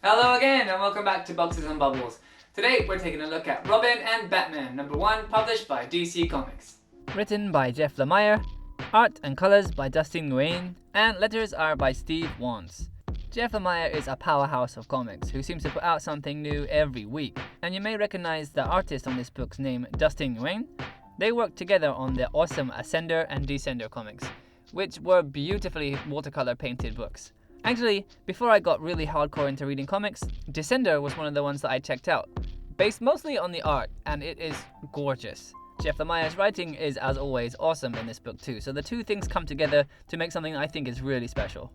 Hello again and welcome back to Boxes and Bubbles. Today we're taking a look at Robin and Batman #1, published by DC Comics. Written by Jeff Lemire, art and colours by Dustin Nguyen, and letters are by Steve Wands. Jeff Lemire is a powerhouse of comics who seems to put out something new every week, and you may recognise the artist on this book's name, Dustin Nguyen. They worked together on the awesome Ascender and Descender comics, which were beautifully watercolour painted books. Actually, before I got really hardcore into reading comics, Descender was one of the ones that I checked out, based mostly on the art, and it is gorgeous. Jeff Lemire's writing is, as always, awesome in this book too, so the two things come together to make something I think is really special.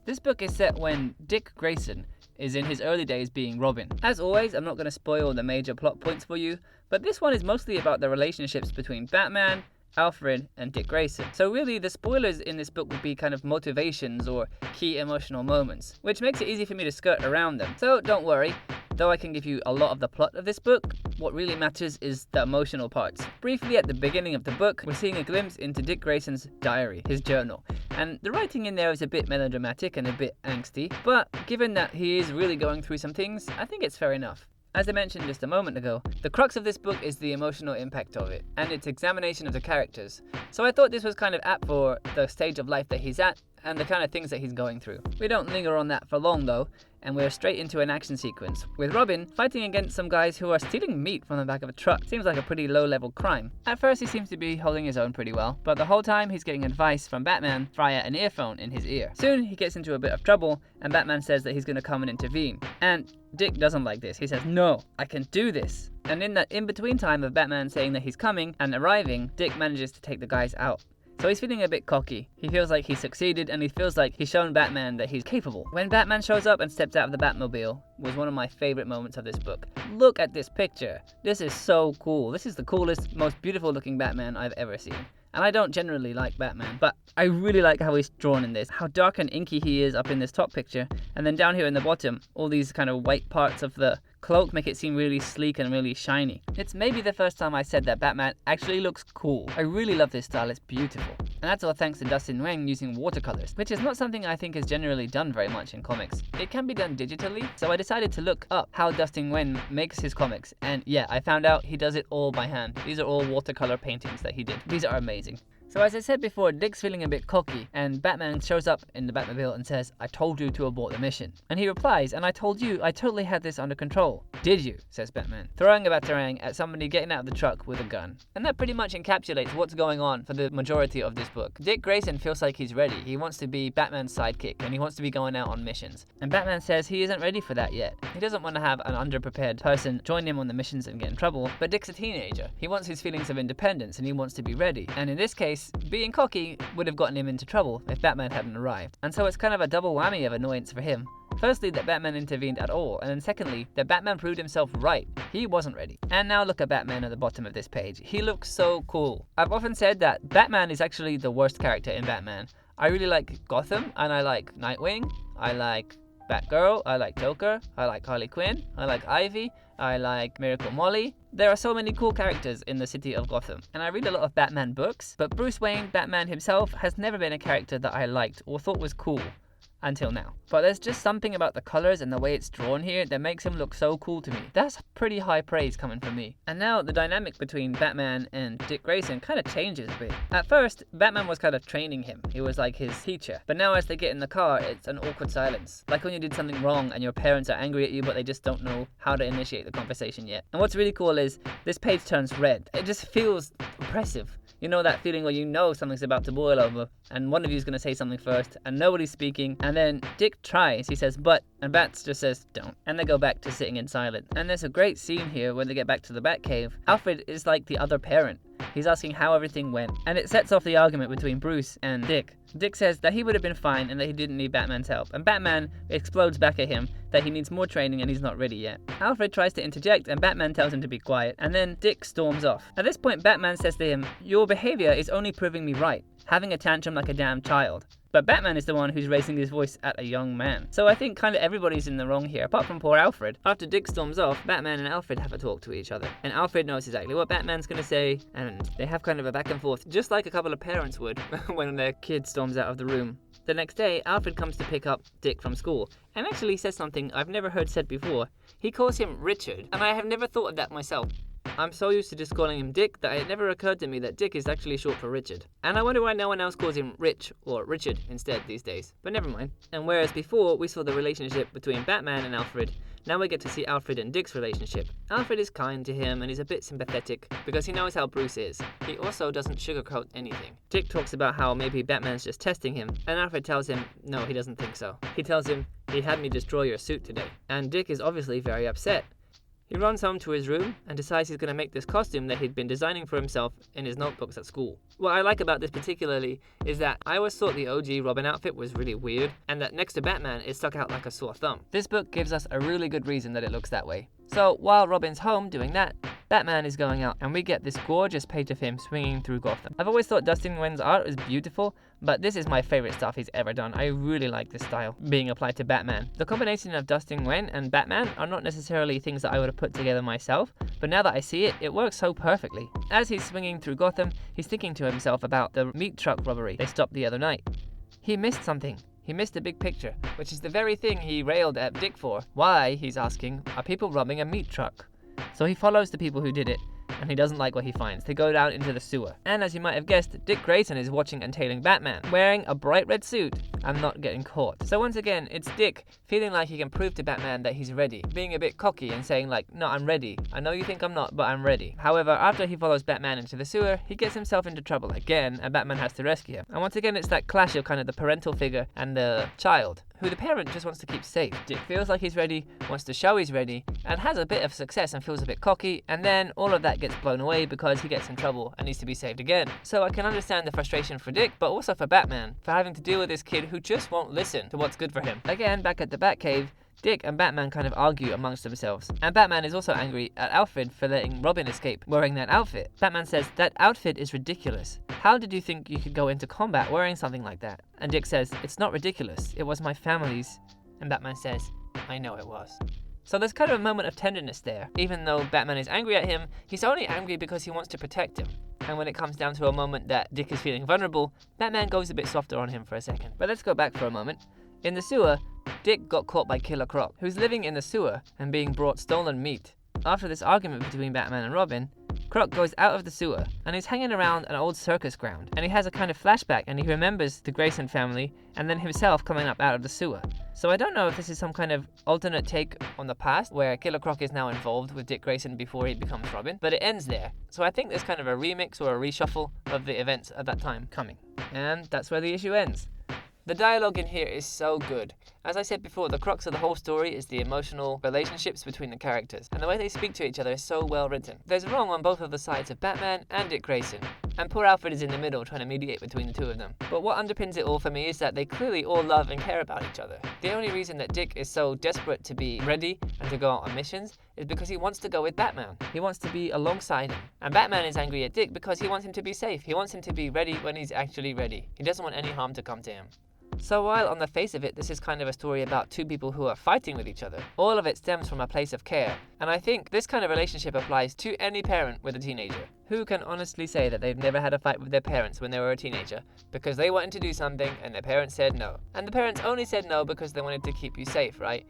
This book is set when Dick Grayson is in his early days being Robin. As always, I'm not going to spoil the major plot points for you, but this one is mostly about the relationships between Batman, Alfred, and Dick Grayson. So really, the spoilers in this book would be kind of motivations or key emotional moments, which makes it easy for me to skirt around them. So don't worry, though I can give you a lot of the plot of this book, what really matters is the emotional parts. Briefly at the beginning of the book, we're seeing a glimpse into Dick Grayson's diary, his journal. And the writing in there is a bit melodramatic and a bit angsty, but given that he is really going through some things, I think it's fair enough. As I mentioned just a moment ago, the crux of this book is the emotional impact of it, and its examination of the characters. So I thought this was kind of apt for the stage of life that he's at, and the kind of things that he's going through. We don't linger on that for long though, and we're straight into an action sequence, with Robin fighting against some guys who are stealing meat from the back of a truck. Seems like a pretty low-level crime. At first he seems to be holding his own pretty well, but the whole time he's getting advice from Batman via an earphone in his ear. Soon he gets into a bit of trouble, and Batman says that he's going to come and intervene. And Dick doesn't like this. He says, "No, I can do this." And in that in-between time of Batman saying that he's coming and arriving, Dick manages to take the guys out. So he's feeling a bit cocky. He feels like he's succeeded, and he feels like he's shown Batman that he's capable. When Batman shows up and steps out of the Batmobile was one of my favorite moments of this book. Look at this picture. This is so cool. This is the coolest, most beautiful looking Batman I've ever seen. And I don't generally like Batman, but I really like how he's drawn in this. How dark and inky he is up in this top picture, and then down here in the bottom, all these kind of white parts of the cloak make it seem really sleek and really shiny. It's maybe the first time I said that Batman actually looks cool. I really love this style, it's beautiful. And that's all thanks to Dustin Nguyen using watercolors, which is not something I think is generally done very much in comics. It can be done digitally, so I decided to look up how Dustin Nguyen makes his comics, and yeah, I found out he does it all by hand. These are all watercolor paintings that he did. These are amazing. So as I said before, Dick's feeling a bit cocky, and Batman shows up in the Batmobile and says, "I told you to abort the mission." And he replies, "And I told you I totally had this under control." "Did you?" says Batman, throwing a batarang at somebody getting out of the truck with a gun. And that pretty much encapsulates what's going on for the majority of this book. Dick Grayson feels like he's ready. He wants to be Batman's sidekick, and he wants to be going out on missions. And Batman says he isn't ready for that yet. He doesn't want to have an underprepared person join him on the missions and get in trouble, but Dick's a teenager. He wants his feelings of independence, and he wants to be ready. And in this case, being cocky would have gotten him into trouble if Batman hadn't arrived. And so it's kind of a double whammy of annoyance for him. Firstly, that Batman intervened at all, and then secondly, that Batman proved himself right. He wasn't ready. And now look at Batman at the bottom of this page. He looks so cool. I've often said that Batman is actually the worst character in Batman. I really like Gotham, and I like Nightwing, I like Batgirl, I like Joker, I like Harley Quinn, I like Ivy, I like Miracle Molly. There are so many cool characters in the city of Gotham, and I read a lot of Batman books, but Bruce Wayne, Batman himself, has never been a character that I liked or thought was cool. Until now. But there's just something about the colors and the way it's drawn here that makes him look so cool to me. That's pretty high praise coming from me. And now the dynamic between Batman and Dick Grayson kind of changes a bit. At first, Batman was kind of training him. He was like his teacher. But now as they get in the car, it's an awkward silence. Like when you did something wrong and your parents are angry at you, but they just don't know how to initiate the conversation yet. And what's really cool is this page turns red. It just feels oppressive. You know that feeling where you know something's about to boil over, and one of you is going to say something first, and nobody's speaking, and then Dick tries, he says, "But," and Bats just says, "Don't." And they go back to sitting in silence. And there's a great scene here when they get back to the Batcave. Alfred is like the other parent. He's asking how everything went, and it sets off the argument between Bruce and Dick. Dick says that he would have been fine and that he didn't need Batman's help, and Batman explodes back at him that he needs more training and he's not ready yet. Alfred tries to interject and Batman tells him to be quiet, and then Dick storms off. At this point, Batman says to him, "Your behavior is only proving me right, having a tantrum like a damn child." But Batman is the one who's raising his voice at a young man. So I think kind of everybody's in the wrong here, apart from poor Alfred. After Dick storms off, Batman and Alfred have a talk to each other. And Alfred knows exactly what Batman's gonna say, and they have kind of a back and forth, just like a couple of parents would when their kid storms out of the room. The next day, Alfred comes to pick up Dick from school and actually says something I've never heard said before. He calls him Richard, and I have never thought of that myself. I'm so used to just calling him Dick that it never occurred to me that Dick is actually short for Richard. And I wonder why no one else calls him Rich or Richard instead these days. But never mind. And whereas before we saw the relationship between Batman and Alfred, now we get to see Alfred and Dick's relationship. Alfred is kind to him and he's a bit sympathetic because he knows how Bruce is. He also doesn't sugarcoat anything. Dick talks about how maybe Batman's just testing him, and Alfred tells him no, he doesn't think so. He tells him, he had me destroy your suit today. And Dick is obviously very upset. He runs home to his room and decides he's going to make this costume that he'd been designing for himself in his notebooks at school. What I like about this particularly is that I always thought the OG Robin outfit was really weird, and that next to Batman it stuck out like a sore thumb. This book gives us a really good reason that it looks that way. So while Robin's home doing that, Batman is going out and we get this gorgeous page of him swinging through Gotham. I've always thought Dustin Nguyen's art is beautiful, but this is my favorite stuff he's ever done. I really like this style being applied to Batman. The combination of Dustin Nguyen and Batman are not necessarily things that I would have put together myself, but now that I see it, it works so perfectly. As he's swinging through Gotham, he's thinking to himself about the meat truck robbery they stopped the other night. He missed something. He missed a big picture, which is the very thing he railed at Dick for. Why, he's asking, are people robbing a meat truck? So he follows the people who did it, and he doesn't like what he finds. They go down into the sewer. And as you might have guessed, Dick Grayson is watching and tailing Batman, wearing a bright red suit and not getting caught. So once again, it's Dick feeling like he can prove to Batman that he's ready, being a bit cocky and saying like, no, I'm ready. I know you think I'm not, but I'm ready. However, after he follows Batman into the sewer, he gets himself into trouble again, and Batman has to rescue him. And once again, it's that clash of kind of the parental figure and the child, who the parent just wants to keep safe. Dick feels like he's ready, wants to show he's ready, and has a bit of success and feels a bit cocky, and then all of that gets blown away because he gets in trouble and needs to be saved again. So I can understand the frustration for Dick, but also for Batman, for having to deal with this kid who just won't listen to what's good for him. Again, back at the Batcave, Dick and Batman kind of argue amongst themselves, and Batman is also angry at Alfred for letting Robin escape wearing that outfit. Batman says, that outfit is ridiculous. How did you think you could go into combat wearing something like that? And Dick says, it's not ridiculous, it was my family's. And Batman says, I know it was. So there's kind of a moment of tenderness there. Even though Batman is angry at him, he's only angry because he wants to protect him. And when it comes down to a moment that Dick is feeling vulnerable, Batman goes a bit softer on him for a second. But let's go back for a moment. In the sewer, Dick got caught by Killer Croc, who's living in the sewer and being brought stolen meat. After this argument between Batman and Robin, Croc goes out of the sewer and he's hanging around an old circus ground, and he has a kind of flashback and he remembers the Grayson family and then himself coming up out of the sewer. So I don't know if this is some kind of alternate take on the past where Killer Croc is now involved with Dick Grayson before he becomes Robin, but it ends there. So I think there's kind of a remix or a reshuffle of the events at that time coming. And that's where the issue ends. The dialogue in here is so good. As I said before, the crux of the whole story is the emotional relationships between the characters, and the way they speak to each other is so well written. There's wrong on both of the sides of Batman and Dick Grayson, and poor Alfred is in the middle trying to mediate between the two of them. But what underpins it all for me is that they clearly all love and care about each other. The only reason that Dick is so desperate to be ready and to go out on missions is because he wants to go with Batman. He wants to be alongside him. And Batman is angry at Dick because he wants him to be safe. He wants him to be ready when he's actually ready. He doesn't want any harm to come to him. So while on the face of it, this is kind of a story about two people who are fighting with each other, all of it stems from a place of care. And I think this kind of relationship applies to any parent with a teenager. Who can honestly say that they've never had a fight with their parents when they were a teenager because they wanted to do something and their parents said no? And the parents only said no because they wanted to keep you safe, right?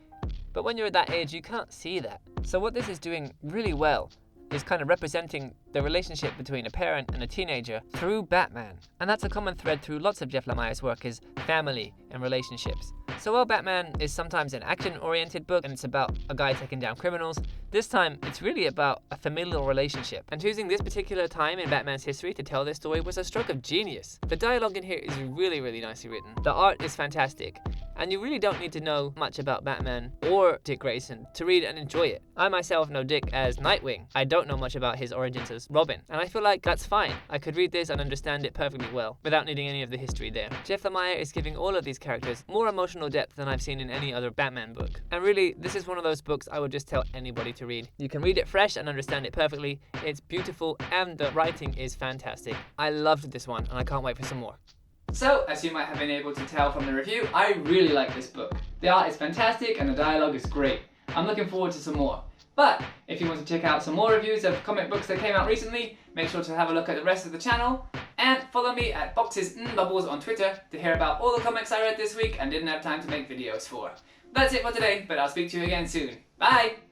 But when you're at that age, you can't see that. So what this is doing really well is kind of representing the relationship between a parent and a teenager through Batman. And that's a common thread through lots of Jeff Lemire's work, is family and relationships. So while Batman is sometimes an action-oriented book and it's about a guy taking down criminals, this time it's really about a familial relationship. And choosing this particular time in Batman's history to tell this story was a stroke of genius. The dialogue in here is really, really nicely written. The art is fantastic. And you really don't need to know much about Batman or Dick Grayson to read and enjoy it. I myself know Dick as Nightwing. I don't know much about his origins as Robin, and I feel like that's fine. I could read this and understand it perfectly well, without needing any of the history there. Jeff Lemire is giving all of these characters more emotional depth than I've seen in any other Batman book. And really, this is one of those books I would just tell anybody to read. You can read it fresh and understand it perfectly. It's beautiful, and the writing is fantastic. I loved this one, and I can't wait for some more. So, as you might have been able to tell from the review, I really like this book. The art is fantastic and the dialogue is great. I'm looking forward to some more. But, if you want to check out some more reviews of comic books that came out recently, make sure to have a look at the rest of the channel. And follow me at boxesbubbles on Twitter to hear about all the comics I read this week and didn't have time to make videos for. That's it for today, but I'll speak to you again soon. Bye!